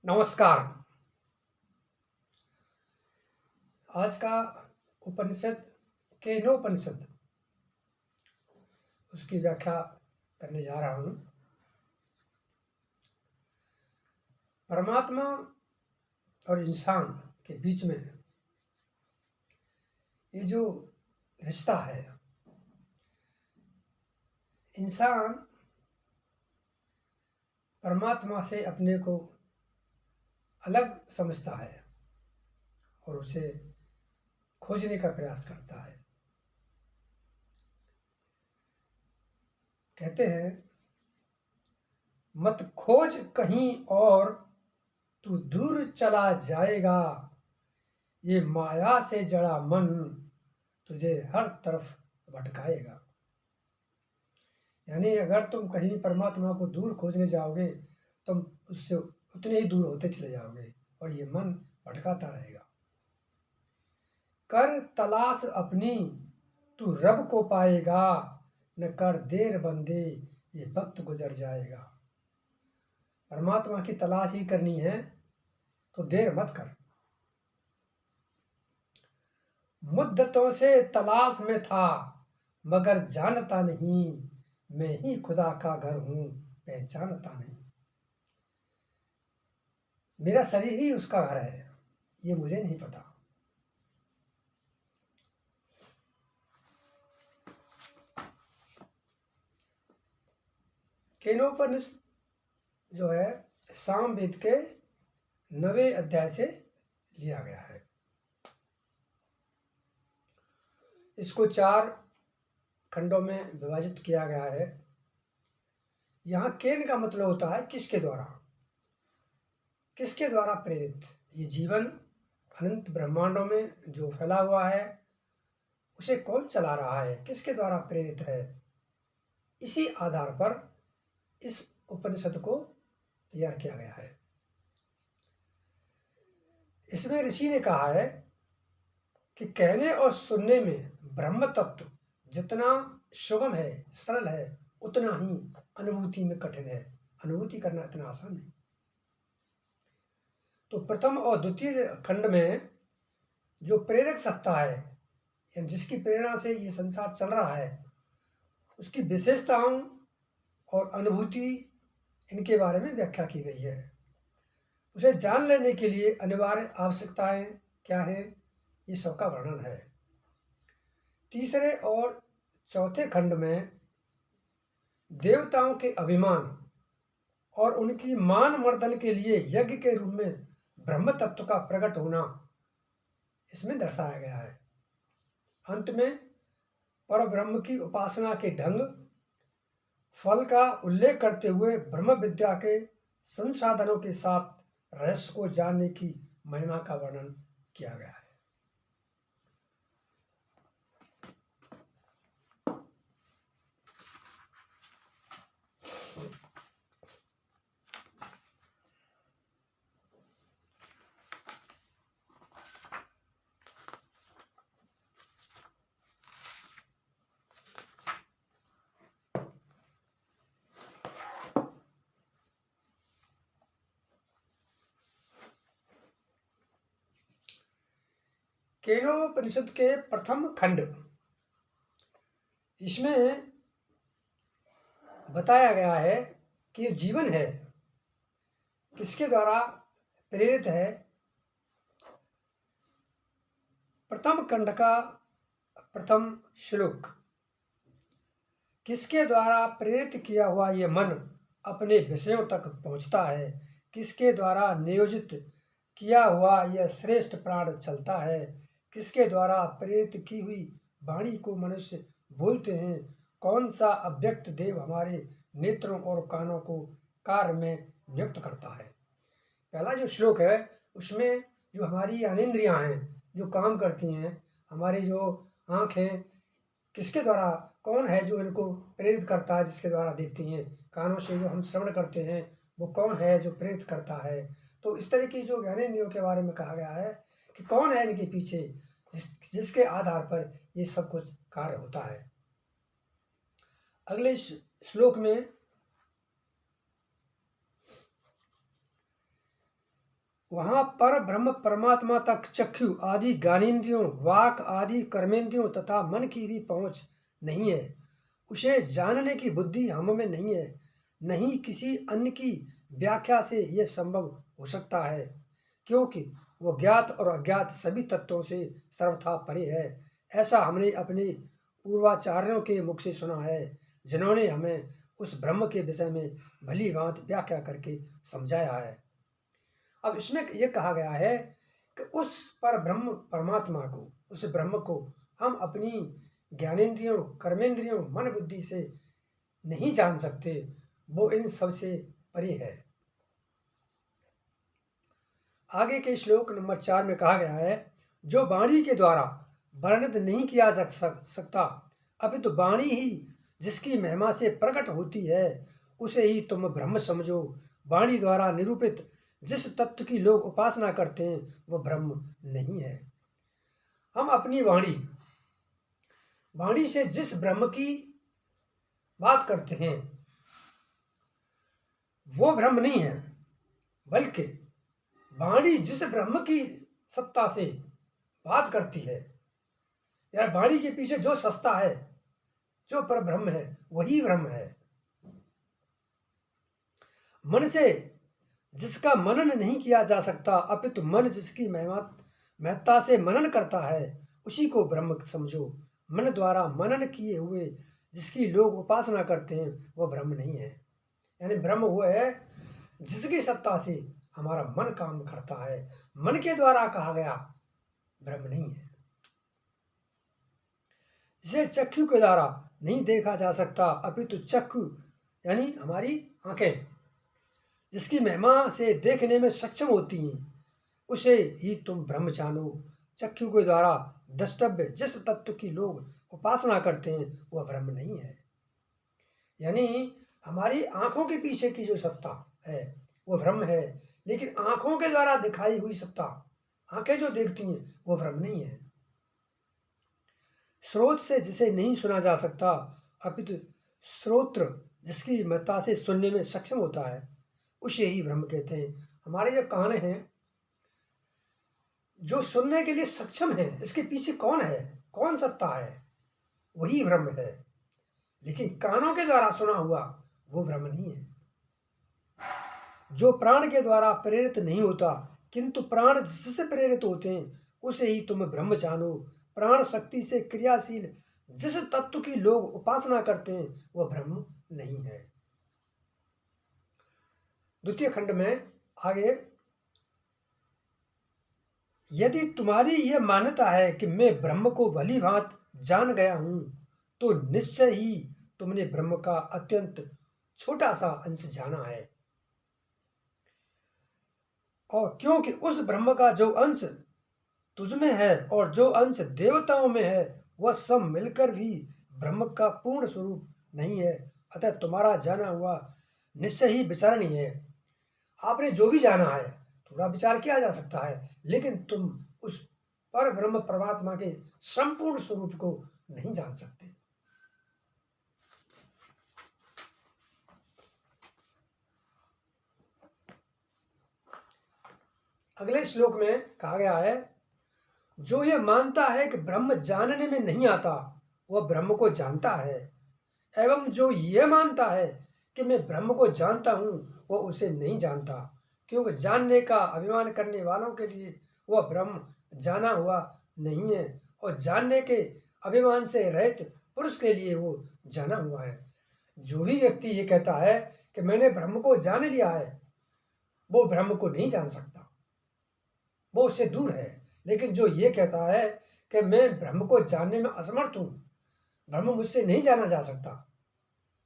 नमस्कार। आज का उपनिषद केनोपनिषद उसकी व्याख्या करने जा रहा हूँ। परमात्मा और इंसान के बीच में ये जो रिश्ता है, इंसान परमात्मा से अपने को अलग समझता है और उसे खोजने का प्रयास करता है। कहते हैं, मत खोज कहीं और तू दूर चला जाएगा, ये माया से जड़ा मन तुझे हर तरफ भटकाएगा। यानी अगर तुम कहीं परमात्मा को दूर खोजने जाओगे, तुम उससे उतने ही दूर होते चले जाओगे और ये मन भटकाता रहेगा। कर तलाश अपनी तू रब को पाएगा, न कर देर बंदे ये वक्त गुजर जाएगा। परमात्मा की तलाश ही करनी है तो देर मत कर। मुद्दतों से तलाश में था मगर जानता नहीं, मैं ही खुदा का घर हूं पहचानता नहीं। मेरा शरीर ही उसका घर है, ये मुझे नहीं पता। केनोपनिषद जो है सामवेद के 9वें अध्याय से लिया गया है। इसको 4 खंडों में विभाजित किया गया है। यहाँ केन का मतलब होता है किसके द्वारा, किसके द्वारा प्रेरित। ये जीवन अनंत ब्रह्मांडों में जो फैला हुआ है उसे कौन चला रहा है, किसके द्वारा प्रेरित है। इसी आधार पर इस उपनिषद को तैयार किया गया है। इसमें ऋषि ने कहा है कि कहने और सुनने में ब्रह्म तत्व जितना सुगम है, सरल है, उतना ही अनुभूति में कठिन है। अनुभूति करना इतना आसान नहीं। तो प्रथम और द्वितीय खंड में जो प्रेरक सत्ता है, यानी जिसकी प्रेरणा से ये संसार चल रहा है, उसकी विशेषताओं और अनुभूति इनके बारे में व्याख्या की गई है। उसे जान लेने के लिए अनिवार्य आवश्यकताएं क्या है, ये सबका वर्णन है। तीसरे और चौथे खंड में देवताओं के अभिमान और उनकी मान मर्दन के लिए यज्ञ के रूप में ब्रह्म तत्व का प्रकट होना इसमें दर्शाया गया है। अंत में परब्रह्म की उपासना के ढंग, फल का उल्लेख करते हुए ब्रह्म विद्या के संसाधनों के साथ रहस्य को जानने की महिमा का वर्णन किया गया है। केनोपनिषद के प्रथम खंड, इसमें बताया गया है कि जीवन है किसके द्वारा प्रेरित है। प्रथम खंड का प्रथम श्लोक, किसके द्वारा प्रेरित किया हुआ ये मन अपने विषयों तक पहुंचता है, किसके द्वारा नियोजित किया हुआ यह श्रेष्ठ प्राण चलता है, किसके द्वारा प्रेरित की हुई वाणी को मनुष्य बोलते हैं, कौन सा अव्यक्त देव हमारे नेत्रों और कानों को कार्य में नियुक्त करता है। पहला जो श्लोक है उसमें जो हमारी ज्ञानेंद्रियां हैं जो काम करती हैं, हमारी जो आँखें किसके द्वारा, कौन है जो इनको प्रेरित करता है, जिसके द्वारा देखती हैं, कानों से जो हम श्रवण करते हैं वो कौन है जो प्रेरित करता है। तो इस तरह की जो ज्ञानेंद्रियों के बारे में कहा गया है कि कौन है इनके पीछे, जिसके आधार पर ये सब कुछ कार्य होता है। अगले श्लोक में वहाँ पर ब्रह्म परमात्मा तक चक्षु आदि ज्ञानेंद्रियों, वाक आदि कर्मेंद्रियों तथा मन की भी पहुँच नहीं है। उसे जानने की बुद्धि हम में नहीं है। नहीं किसी अन्य की व्याख्या से यह संभव हो सकता है, क्योंकि वो ज्ञात और अज्ञात सभी तत्वों से सर्वथा परे है। ऐसा हमने अपने पूर्वाचार्यों के मुख से सुना है, जिन्होंने हमें उस ब्रह्म के विषय में भली भांति व्याख्या करके समझाया है। अब इसमें यह कहा गया है कि उस पर ब्रह्म परमात्मा को, उस ब्रह्म को हम अपनी ज्ञानेंद्रियों, कर्मेंद्रियों, मन बुद्धि से नहीं जान सकते। वो इन सब से परे है। आगे के श्लोक नंबर 4 में कहा गया है, जो वाणी के द्वारा वर्णित नहीं किया जा सकता, अपितु वाणी ही जिसकी महिमा से प्रकट होती है, उसे ही तुम ब्रह्म समझो। वाणी द्वारा निरूपित जिस तत्व की लोग उपासना करते हैं, वह ब्रह्म नहीं है। हम अपनी वाणी से जिस ब्रह्म की बात करते हैं, वो ब्रह्म नहीं है, बल्कि वाणी जिस ब्रह्म की सत्ता से बात करती है, या वाणी के पीछे जो सत्ता है, जो पर ब्रह्म है, वही ब्रह्म है। मन से जिसका मनन नहीं किया जा सकता, अपितु मन जिसकी महत्ता से मनन करता है, उसी को ब्रह्म समझो। मन द्वारा मनन किए हुए जिसकी लोग उपासना करते हैं, वह ब्रह्म नहीं है। यानी ब्रह्म वो है जिसकी सत्ता से हमारा मन काम करता है। मन के द्वारा कहा गया ब्रह्म नहीं है। जिसे चक्षु के द्वारा नहीं देखा जा सकता, अपितु चक्षु यानी हमारी आंखें जिसकी महिमा से देखने में सक्षम होती हैं, उसे ही तुम ब्रह्म जानो। चक्षु के द्वारा द्रष्टव्य जिस तत्व की लोग उपासना करते हैं, वह ब्रह्म नहीं है। यानी हमारी आंखों के पीछे की जो सत्ता है, वो ब्रह्म है, लेकिन आंखों के द्वारा दिखाई हुई सत्ता, आंखें जो देखती हैं, वो ब्रह्म नहीं है। स्रोत से जिसे नहीं सुना जा सकता, अपितु श्रोत्र जिसकी महत्ता से सुनने में सक्षम होता है, उसे ही ब्रह्म कहते हैं। हमारे जो कान हैं, जो सुनने के लिए सक्षम है, इसके पीछे कौन है, कौन सत्ता है, वही ब्रह्म है। लेकिन कानों के द्वारा सुना हुआ वो ब्रह्म नहीं है। जो प्राण के द्वारा प्रेरित नहीं होता, किंतु प्राण जिससे प्रेरित होते हैं, उसे ही तुम ब्रह्म जानो। प्राण शक्ति से क्रियाशील जिस तत्व की लोग उपासना करते हैं, वह ब्रह्म नहीं है। द्वितीय खंड में आगे, यदि तुम्हारी यह मान्यता है कि मैं ब्रह्म को भली भांत जान गया हूं, तो निश्चय ही तुमने ब्रह्म का अत्यंत छोटा सा अंश जाना है। और क्योंकि उस ब्रह्म का जो अंश तुझमें है और जो अंश देवताओं में है, वह सब मिलकर भी ब्रह्म का पूर्ण स्वरूप नहीं है। अतः तुम्हारा जाना हुआ निश्चय ही विचारणीय है। आपने जो भी जाना है, थोड़ा विचार किया जा सकता है, लेकिन तुम उस पर ब्रह्म परमात्मा के संपूर्ण स्वरूप को नहीं जान सकते। अगले श्लोक में कहा गया है, जो यह मानता है कि ब्रह्म जानने में नहीं आता, वह ब्रह्म को जानता है, एवं जो यह मानता है कि मैं ब्रह्म को जानता हूं, वह उसे नहीं जानता, क्योंकि जानने का अभिमान करने वालों के लिए वह ब्रह्म जाना हुआ नहीं है, और जानने के अभिमान से रहित पुरुष के लिए वो जाना हुआ है। जो भी व्यक्ति ये कहता है कि मैंने ब्रह्म को जान लिया है, वो ब्रह्म को नहीं जान सकता, वो उससे दूर है। लेकिन जो ये कहता है कि मैं ब्रह्म को जानने में असमर्थ हूं, ब्रह्म मुझसे नहीं जाना जा सकता,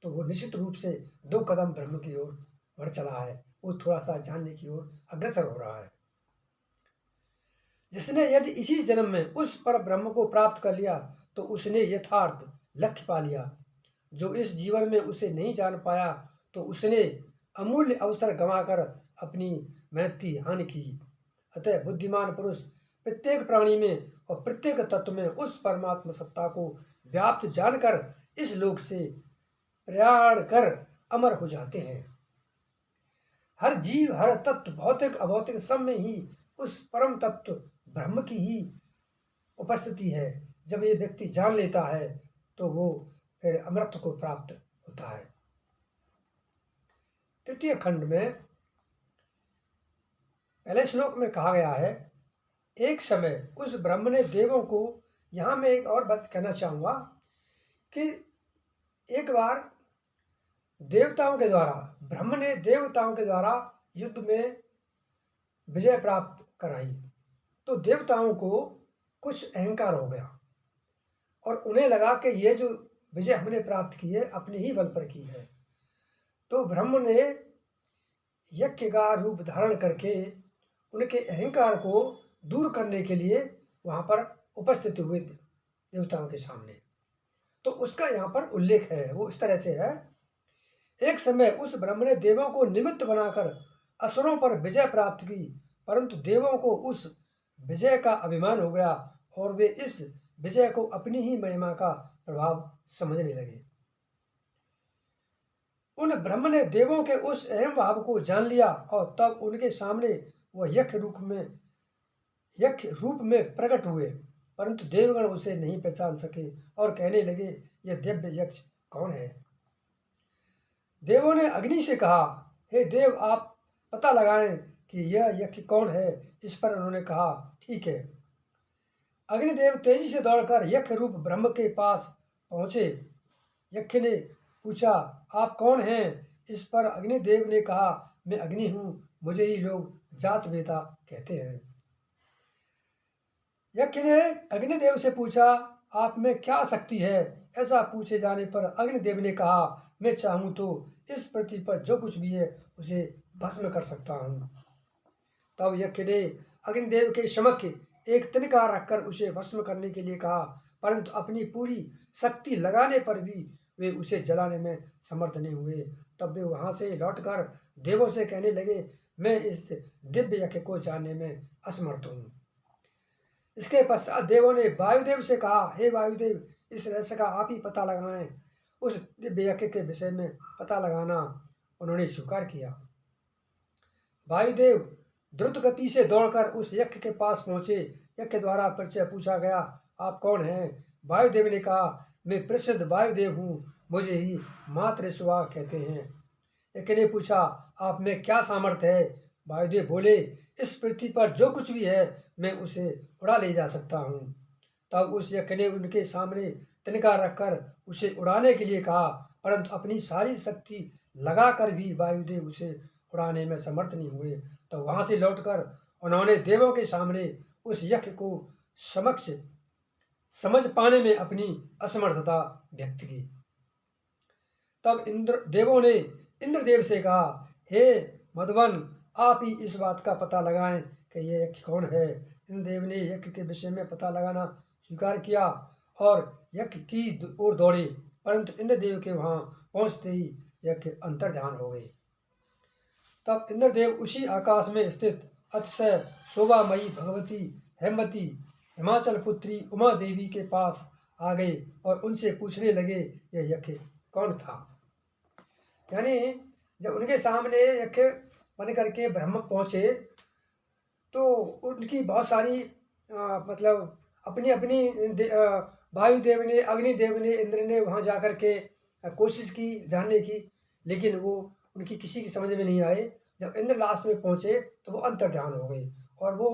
तो वो निश्चित रूप से 2 कदम ब्रह्म की ओर बढ़ चला है, वो थोड़ा सा जानने की ओर अग्रसर हो रहा है। जिसने यदि इसी जन्म में उस पर ब्रह्म को प्राप्त कर लिया, तो उसने यथार्थ लक्ष्य पा लिया। जो इस जीवन में उसे नहीं जान पाया, तो उसने अमूल्य अवसर गंवाकर अपनी महती हानि की। अतः बुद्धिमान पुरुष प्रत्येक प्राणी में और प्रत्येक तत्व में उस परमात्मा सत्ता को व्याप्त जानकर इस लोक से प्रयाण कर अमर हो जाते हैं। हर जीव, हर तत्व, भौतिक अभौतिक सब में ही उस परम तत्व ब्रह्म की ही उपस्थिति है। जब ये व्यक्ति जान लेता है तो वो फिर अमृत को प्राप्त होता है। तृतीय खंड में पहले श्लोक में कहा गया है, एक समय उस ब्रह्म ने देवों को, यहाँ मैं एक और बात कहना चाहूँगा कि एक बार देवताओं के द्वारा, ब्रह्म ने देवताओं के द्वारा युद्ध में विजय प्राप्त कराई, तो देवताओं को कुछ अहंकार हो गया और उन्हें लगा कि ये जो विजय हमने प्राप्त की है अपने ही बल पर की है। तो ब्रह्म ने यज्ञ का रूप धारण करके उनके अहंकार को दूर करने के लिए वहाँ पर उपस्थित हुए देवताओं के सामने। तो उसका यहाँ पर उल्लेख है, वो इस तरह से है, एक समय उस ब्रह्म ने देवों को निमित्त बनाकर असुरों पर विजय प्राप्त की, परंतु देवों को उस विजय का अभिमान हो गया और वे इस विजय को अपनी ही महिमा का प्रभाव समझने लगे। उन ब्रह्म ने देवों के उस अहम भाव को जान लिया और तब उनके सामने वह यज्ञ रूप में प्रकट हुए, परंतु देवगण उसे नहीं पहचान सके और कहने लगे, यह दिव्य यक्ष कौन है। देवों ने अग्नि से कहा, हे देव, आप पता लगाएं कि यह यज्ञ कौन है। इस पर उन्होंने कहा, ठीक है। अग्निदेव तेजी से दौड़कर यज्ञ रूप ब्रह्म के पास पहुंचे। यज्ञ ने पूछा, आप कौन हैं। इस पर अग्निदेव ने कहा, मैं अग्नि हूँ, मुझे ही लोग जात वेता कहते हैं। यज्ञ ने अग्निदेव से पूछा, आप में क्या शक्ति है। ऐसा पूछे जाने पर अग्निदेव ने कहा, मैं चाहूँ तो इस पृथ्वी पर जो कुछ भी है उसे भस्म कर सकता हूँ। तब यज्ञ ने अग्निदेव के समक्ष एक तिनका रखकर उसे भस्म करने के लिए कहा, परंतु अपनी पूरी शक्ति लगाने पर भी वे उसे जलाने में समर्थ नहीं हुए। तब वे वहां से लौटकर देवों से कहने लगे, मैं इस दिव्य यज्ञ को जानने में असमर्थ हूँ। इसके पश्चात देवों ने वायुदेव से कहा, हे वायुदेव, इस रहस्य का आप ही पता लगाएं। उस दिव्य यज्ञ के विषय में पता लगाना उन्होंने स्वीकार किया। वायुदेव द्रुत गति से दौड़कर उस यज्ञ के पास पहुंचे। यज्ञ द्वारा परिचय पूछा गया, आप कौन हैं। वायुदेव ने कहा, मैं प्रसिद्ध वायुदेव हूँ, मुझे ही मातृ सुवा कहते हैं। यज्ञ ने पूछा, आप में क्या सामर्थ्य है। वायुदेव बोले, इस पृथ्वी पर जो कुछ भी है मैं उसे उड़ा ले जा सकता हूँ। तब उस यज्ञ ने उनके सामने तिनका रखकर उसे उड़ाने के लिए कहा, परंतु अपनी सारी शक्ति लगाकर भी वायुदेव उसे उड़ाने में समर्थ नहीं हुए। तो वहां से लौटकर उन्होंने देवों के सामने उस यज्ञ को समझ पाने में अपनी असमर्थता व्यक्त की। तब देवों ने इंद्रदेव से कहा, हे मधुवन, आप ही इस बात का पता लगाएं कि यह यज्ञ कौन है। इंद्रदेव ने यज्ञ के विषय में पता लगाना स्वीकार किया और यज्ञ की ओर दौड़े, परंतु इंद्रदेव के वहां पहुंचते ही यज्ञ अंतर्ध्यान हो गए। तब इंद्रदेव उसी आकाश में स्थित अतिशय शोभामयी भगवती हेमवती हिमाचल पुत्री उमा देवी के पास आ गए और उनसे पूछने लगे, यह यज्ञ कौन था। यानी जब उनके सामने यज्ञ बन करके ब्रह्म पहुंचे तो उनकी बहुत सारी मतलब अपनी अपनी वायुदेव ने, अग्निदेव ने, इंद्र ने वहाँ जा कर के कोशिश की जानने की, लेकिन वो उनकी किसी की समझ में नहीं आए। जब इंद्र लास्ट में पहुँचे तो वो अंतर्ध्यान हो गए और वो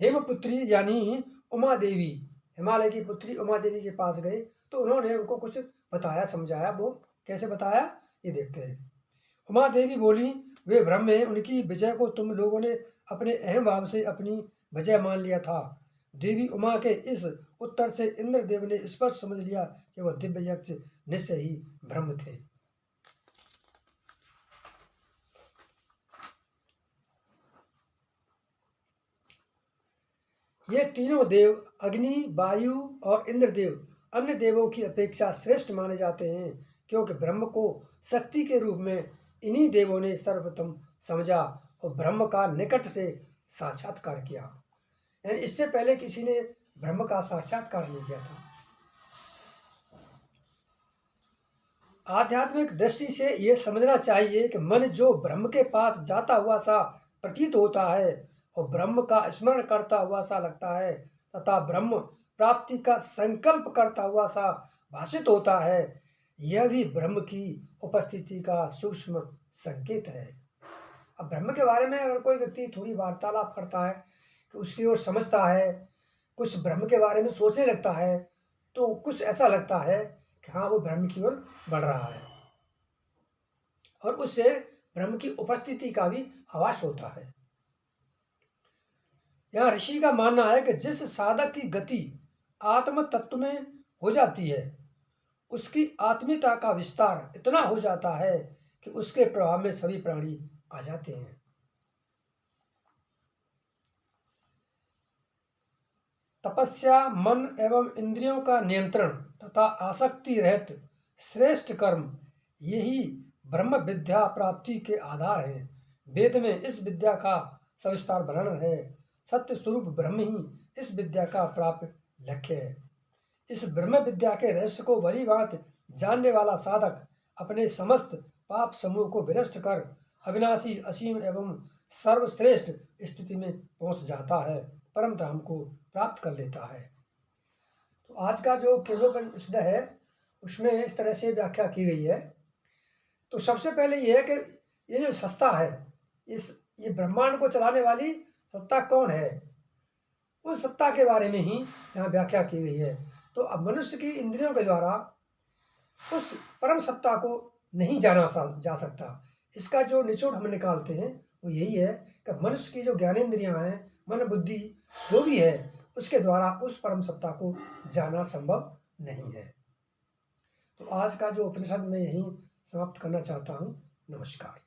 हेमपुत्री यानी उमा देवी, हिमालय की पुत्री उमा देवी के पास गए तो उन्होंने उनको कुछ बताया, समझाया। वो कैसे बताया ये देखते हैं। उमा देवी बोली, वे ब्रह्म हैं, उनकी विजय को तुम लोगों ने अपने अहम भाव से अपनी विजय मान लिया था। देवी उमा के इस उत्तर से इंद्रदेव ने स्पष्ट समझ लिया कि वह दिव्य यक्ष निश्चय ही ब्रह्म थे। ये तीनों देव अग्नि, वायु और इंद्रदेव अन्य देवों की अपेक्षा श्रेष्ठ माने जाते हैं, क्योंकि ब्रह्म को शक्ति के रूप में इन्हीं देवों ने सर्वप्रथम समझा और ब्रह्म का निकट से साक्षात्कार किया। यानी इससे पहले किसी ने ब्रह्म का साक्षात्कार नहीं किया था। आध्यात्मिक दृष्टि से ये समझना चाहिए कि मन जो ब्रह्म के पास जाता हुआ सा प्रतीत होता है और ब्रह्म का स्मरण करता हुआ सा लगता है तथा ब्रह्म प्राप्ति का संकल्प करता हुआ सा भाषित होता है, यह भी ब्रह्म की उपस्थिति का सूक्ष्म संकेत है। अब ब्रह्म के बारे में अगर कोई व्यक्ति थोड़ी वार्तालाप करता है कि उसकी ओर समझता है, कुछ ब्रह्म के बारे में सोचने लगता है, तो कुछ ऐसा लगता है कि हाँ, वो ब्रह्म की ओर बढ़ रहा है और उससे ब्रह्म की उपस्थिति का भी आभास होता है। यहाँ ऋषि का मानना है कि जिस साधक की गति आत्म तत्व में हो जाती है, उसकी आत्मीयता का विस्तार इतना हो जाता है कि उसके प्रभाव में सभी प्राणी आ जाते हैं। तपस्या, मन एवं इंद्रियों का नियंत्रण तथा आसक्ति रहित श्रेष्ठ कर्म, यही ब्रह्म विद्या प्राप्ति के आधार हैं। वेद में इस विद्या का सविस्तार वर्णन है। सत्य स्वरूप ब्रह्म ही इस विद्या का प्राप्त लक्ष्य है। इस ब्रह्म विद्या के रहस्य को भली भांति जानने वाला साधक अपने समस्त पाप समूह को विनष्ट कर अविनाशी, असीम एवं सर्वश्रेष्ठ स्थिति में पहुंच जाता है, परम धाम को प्राप्त कर लेता है। तो आज का जो केनोपनिषद है उसमें इस तरह से व्याख्या की गई है। तो सबसे पहले ये है कि ये जो सत्ता है, ये ब्रह्मांड को चलाने वाली सत्ता कौन है, उस सत्ता के बारे में ही यहाँ व्याख्या की गई है। तो अब मनुष्य की इंद्रियों के द्वारा उस परम सत्ता को नहीं जाना जा सकता। इसका जो निचोड़ हम निकालते हैं वो यही है कि मनुष्य की जो ज्ञानेंद्रियां हैं, मन बुद्धि जो भी है, उसके द्वारा उस परम सत्ता को जाना संभव नहीं है। तो आज का जो उपनिषद में यही समाप्त करना चाहता हूँ। नमस्कार।